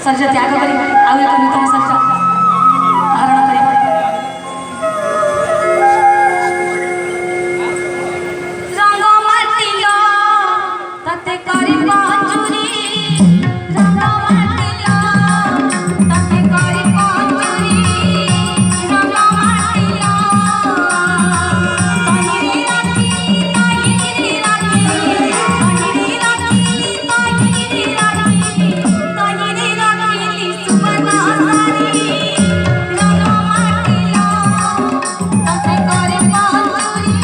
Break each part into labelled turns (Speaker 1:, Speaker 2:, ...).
Speaker 1: शरीर त्याग करी आउ एक नूतन शरीर धारण करी रंग माटिलो तते करी पांचुरी रंग माटिलो तते करी पांचुरी रंग माटिलो तहिरी राखी तहिरी राखी तहिरी राखी तहिरी राखी तहिरी राखी सुमना सारी रंग माटिलो तते करी पांचुरी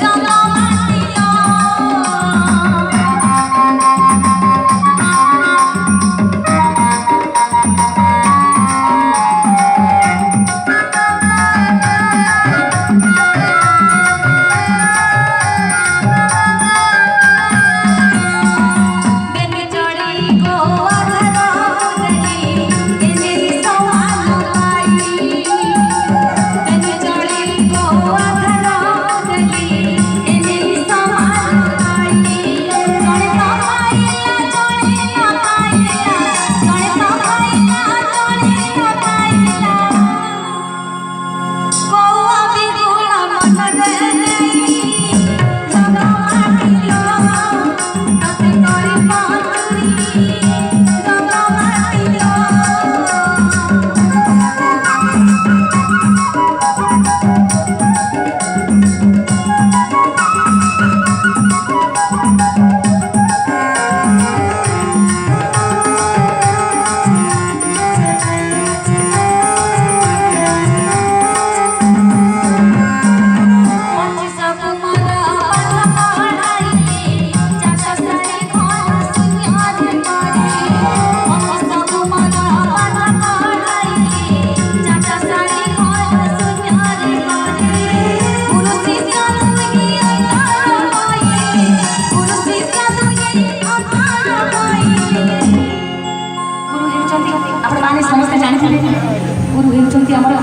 Speaker 1: रंग माटिलो बेनी चढ़ी को अधरोदरी एनेरी समान पाई बेनी चढ़ी को अधरोदरी एनेरी समान पाई जणे तो पाइला जणे न पाइला जणे तो पाइला जणे न पाइला कौआ बिगुल मन रे रंग माटिलो तते करी पांचुरी रंग माटिलो पच्चीस कुमार पाठ पढ़ाई चाचा सारी खान सुनियार करे 25 कुमार पाठ पढ़ाई चाचा सारी खान सुनियार करे गुरु शिष्य दुही अंतर होई गुरु शिष्य दुही अंतर होई गुरु हेउचंती आपण माने समस्त जानिथिले गुरु हेउचंती हमर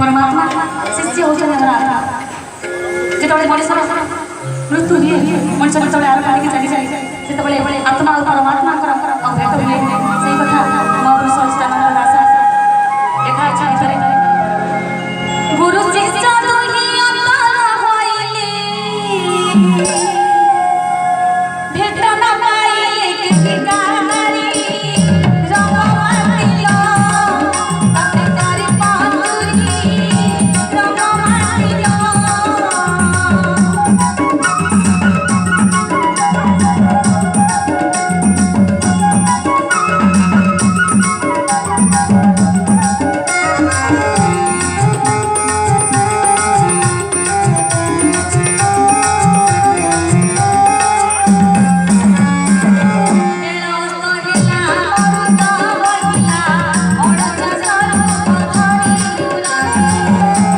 Speaker 1: परमात्मा शिष्य होचंती हमर आत्मा जेतबे मनुष्य मृत्यु हुए मनुष्य जेतबे आर काटिके चली जाए सेतबे आत्मा और परमात्मा भेट हुए सेही कथा महापुरुष संस्थान दास देखा इच्छा करे गुरु शिष्य दुही अंतर होइले भेट न पाइले के भिखारी रंग माटिलो तते करी पांचुरी रंग माटिलो हेलो सोहिला मरुत बहिला ओडचा स्वरूप धरी उलासी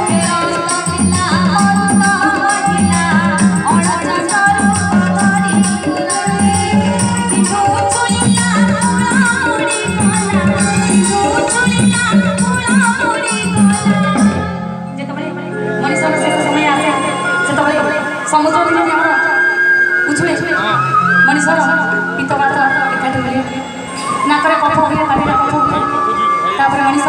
Speaker 1: हेलो सोहिला मरुत बहिला ओडचा स्वरूप धरी उलासी सिंधु चुलिला मुड़ी कोला सिंधु चुलिला मुड़ी कोला जेतबे मनुष्य शेष समय आसे सेतबे समुद्र दिने हमर उछुले मनुष्य पित्त बात एकाठी हुए नाकरे कफ हुए पाटिरे कफ हुए तापर मनुष्य